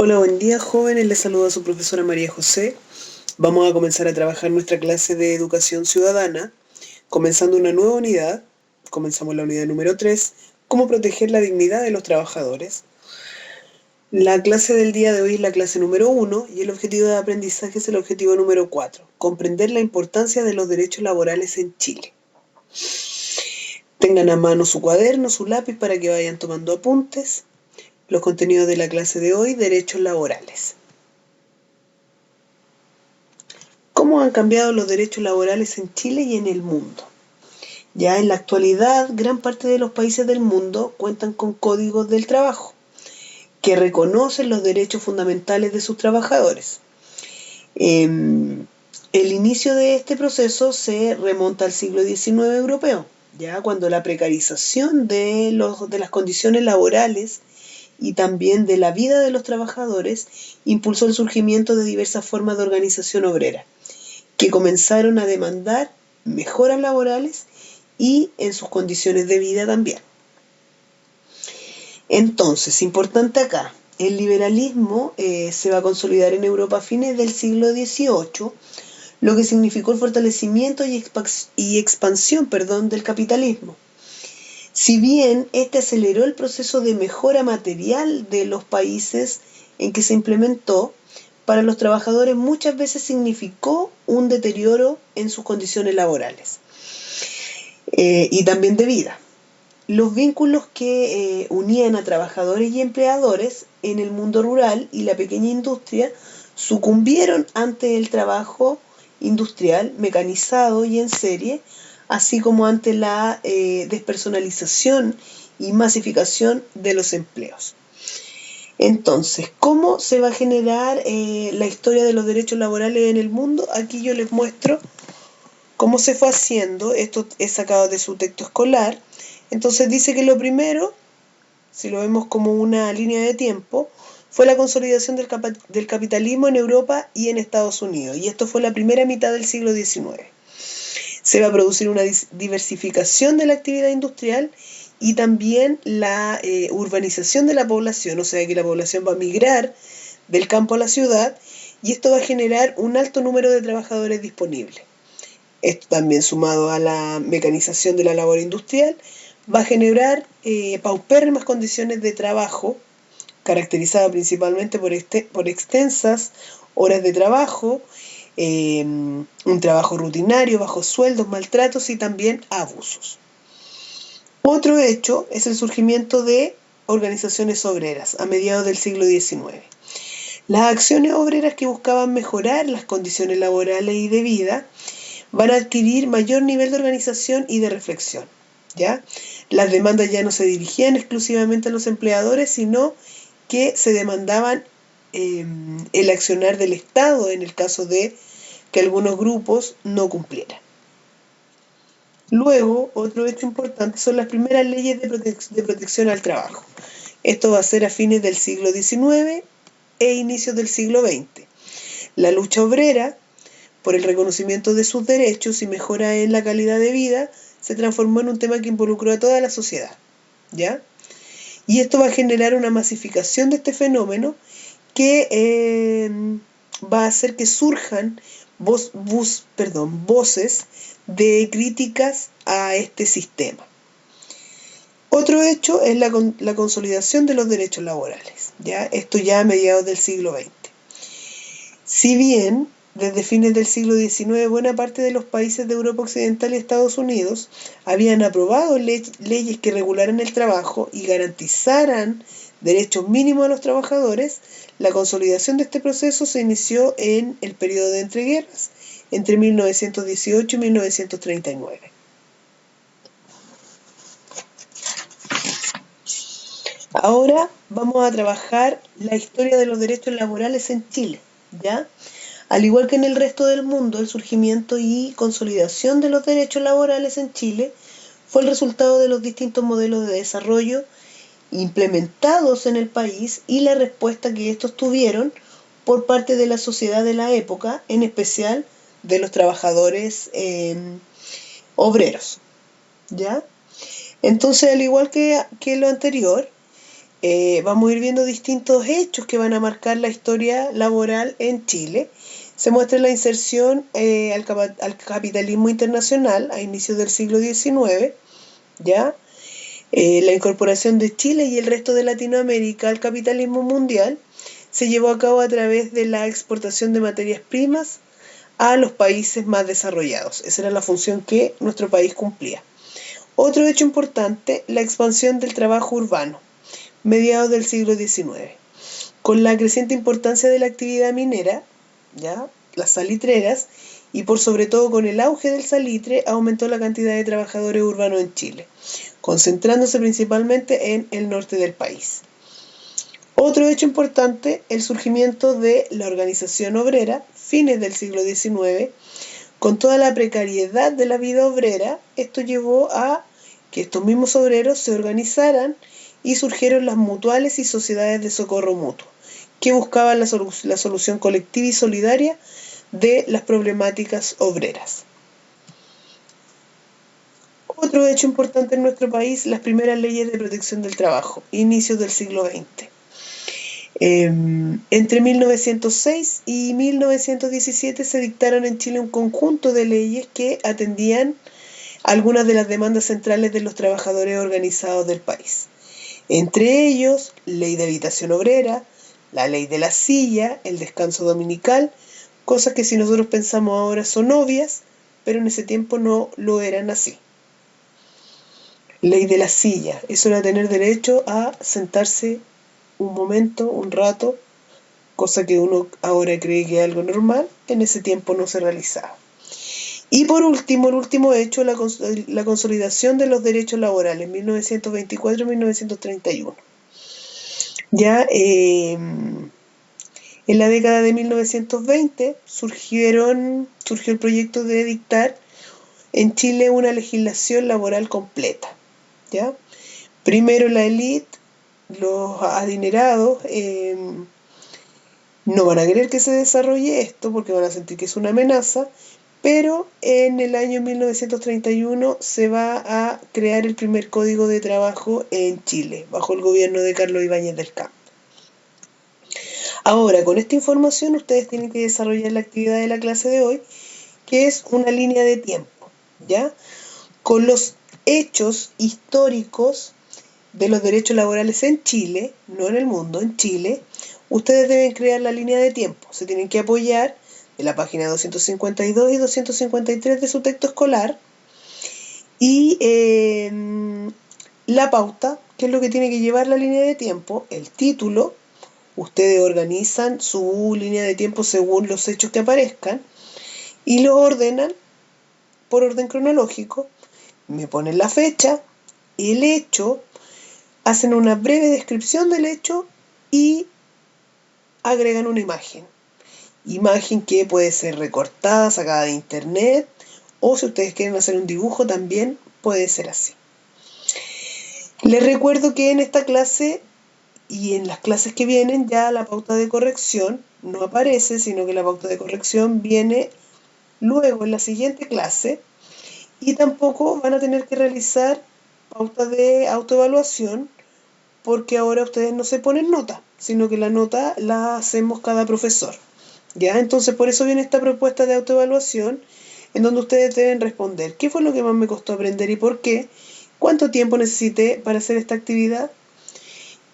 Hola, buen día jóvenes, les saluda su profesora María José. Vamos a comenzar a trabajar nuestra clase de educación ciudadana, comenzando una nueva unidad. Comenzamos la unidad número 3, cómo proteger la dignidad de los trabajadores. La clase del día de hoy es la clase número 1 y el objetivo de aprendizaje es el objetivo número 4, comprender la importancia de los derechos laborales en Chile. Tengan a mano su cuaderno, su lápiz para que vayan tomando apuntes. Los contenidos de la clase de hoy, derechos laborales. ¿Cómo han cambiado los derechos laborales en Chile y en el mundo? Ya en la actualidad, gran parte de los países del mundo cuentan con códigos del trabajo que reconocen los derechos fundamentales de sus trabajadores. El inicio de este proceso se remonta al siglo XIX europeo, ya cuando la precarización de las condiciones laborales y también de la vida de los trabajadores impulsó el surgimiento de diversas formas de organización obrera, que comenzaron a demandar mejoras laborales y en sus condiciones de vida también. Entonces, importante acá, el liberalismo se va a consolidar en Europa a fines del siglo XVIII, lo que significó el fortalecimiento y expansión del capitalismo. Si bien este aceleró el proceso de mejora material de los países en que se implementó, para los trabajadores muchas veces significó un deterioro en sus condiciones laborales y también de vida. Los vínculos que unían a trabajadores y empleadores en el mundo rural y la pequeña industria sucumbieron ante el trabajo industrial, mecanizado y en serie, así como ante la despersonalización y masificación de los empleos. Entonces, ¿cómo se va a generar la historia de los derechos laborales en el mundo? Aquí yo les muestro cómo se fue haciendo. Esto es sacado de su texto escolar. Entonces dice que lo primero, si lo vemos como una línea de tiempo, fue la consolidación del capitalismo en Europa y en Estados Unidos. Y esto fue la primera mitad del siglo XIX. Se va a producir una diversificación de la actividad industrial y también la urbanización de la población, o sea que la población va a migrar del campo a la ciudad y esto va a generar un alto número de trabajadores disponibles. Esto también sumado a la mecanización de la labor industrial va a generar paupérrimas condiciones de trabajo, caracterizadas principalmente por extensas horas de trabajo, un trabajo rutinario, bajos sueldos, maltratos y también abusos. Otro hecho es el surgimiento de organizaciones obreras a mediados del siglo XIX. Las acciones obreras que buscaban mejorar las condiciones laborales y de vida van a adquirir mayor nivel de organización y de reflexión, ¿ya? Las demandas ya no se dirigían exclusivamente a los empleadores, sino que se demandaban el accionar del Estado en el caso de que algunos grupos no cumplieran. Luego, otro hecho importante son las primeras leyes de protección al trabajo. Esto va a ser a fines del siglo XIX e inicios del siglo XX. La lucha obrera por el reconocimiento de sus derechos y mejora en la calidad de vida se transformó en un tema que involucró a toda la sociedad, ¿ya? Y esto va a generar una masificación de este fenómeno que va a hacer que surjan voces de críticas a este sistema. Otro hecho es la consolidación de los derechos laborales, ¿ya? Esto ya a mediados del siglo XX. Si bien desde fines del siglo XIX buena parte de los países de Europa Occidental y Estados Unidos habían aprobado leyes que regularan el trabajo y garantizaran derechos mínimos a los trabajadores, la consolidación de este proceso se inició en el periodo de entreguerras, entre 1918 y 1939. Ahora vamos a trabajar la historia de los derechos laborales en Chile, ¿ya? Al igual que en el resto del mundo, el surgimiento y consolidación de los derechos laborales en Chile fue el resultado de los distintos modelos de desarrollo implementados en el país y la respuesta que estos tuvieron por parte de la sociedad de la época, en especial de los trabajadores obreros, ¿ya? Entonces, al igual que lo anterior, vamos a ir viendo distintos hechos que van a marcar la historia laboral en Chile. Se muestra la inserción al capitalismo internacional a inicios del siglo XIX, ¿ya? La incorporación de Chile y el resto de Latinoamérica al capitalismo mundial se llevó a cabo a través de la exportación de materias primas a los países más desarrollados. Esa era la función que nuestro país cumplía. Otro hecho importante, la expansión del trabajo urbano, mediados del siglo XIX. Con la creciente importancia de la actividad minera, ¿ya? Las salitreras, y por sobre todo con el auge del salitre, aumentó la cantidad de trabajadores urbanos en Chile, concentrándose principalmente en el norte del país. Otro hecho importante, el surgimiento de la organización obrera, fines del siglo XIX, con toda la precariedad de la vida obrera. Esto llevó a que estos mismos obreros se organizaran y surgieron las mutuales y sociedades de socorro mutuo, que buscaban la solución colectiva y solidaria de las problemáticas obreras. Otro hecho importante en nuestro país, las primeras leyes de protección del trabajo, inicios del siglo XX. Entre 1906 y 1917 se dictaron en Chile un conjunto de leyes que atendían algunas de las demandas centrales de los trabajadores organizados del país. Entre ellos, ley de habitación obrera, la ley de la silla, el descanso dominical, cosas que si nosotros pensamos ahora son obvias, pero en ese tiempo no lo eran así. Ley de la silla, eso era tener derecho a sentarse un momento, un rato, cosa que uno ahora cree que es algo normal, en ese tiempo no se realizaba. Y por último, el último hecho, la consolidación de los derechos laborales, 1924-1931. Ya en la década de 1920 surgió el proyecto de dictar en Chile una legislación laboral completa, ¿ya? Primero la élite, los adinerados, no van a querer que se desarrolle esto porque van a sentir que es una amenaza, pero en el año 1931 se va a crear el primer código de trabajo en Chile, bajo el gobierno de Carlos Ibáñez del Campo. Ahora, con esta información ustedes tienen que desarrollar la actividad de la clase de hoy, que es una línea de tiempo, ¿ya? Con los hechos históricos de los derechos laborales en Chile, no en el mundo, en Chile, ustedes deben crear la línea de tiempo. Se tienen que apoyar de la página 252 y 253 de su texto escolar y la pauta, que es lo que tiene que llevar la línea de tiempo, el título. Ustedes organizan su línea de tiempo según los hechos que aparezcan y lo ordenan por orden cronológico. Me ponen la fecha, el hecho, hacen una breve descripción del hecho y agregan una imagen. Imagen que puede ser recortada, sacada de internet, o si ustedes quieren hacer un dibujo también puede ser así. Les recuerdo que en esta clase y en las clases que vienen ya la pauta de corrección no aparece, sino que la pauta de corrección viene luego en la siguiente clase, y tampoco van a tener que realizar pauta de autoevaluación porque ahora ustedes no se ponen nota, sino que la nota la hacemos cada profesor. ¿Ya? Entonces por eso viene esta propuesta de autoevaluación en donde ustedes deben responder qué fue lo que más me costó aprender y por qué, cuánto tiempo necesité para hacer esta actividad,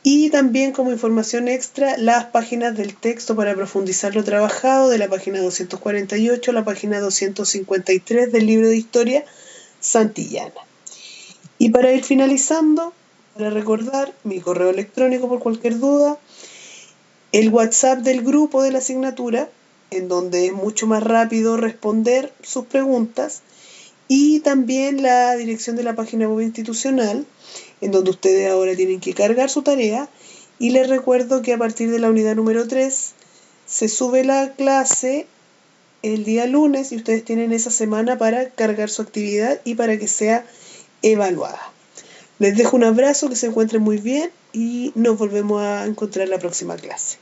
y también como información extra las páginas del texto para profundizar lo trabajado de la página 248 a la página 253 del libro de historia Santillana. Y para ir finalizando, para recordar mi correo electrónico por cualquier duda, el WhatsApp del grupo de la asignatura, en donde es mucho más rápido responder sus preguntas, y también la dirección de la página web institucional, en donde ustedes ahora tienen que cargar su tarea. Y les recuerdo que a partir de la unidad número 3 se sube la clase el día lunes y ustedes tienen esa semana para cargar su actividad y para que sea evaluada. Les dejo un abrazo, que se encuentren muy bien y nos volvemos a encontrar en la próxima clase.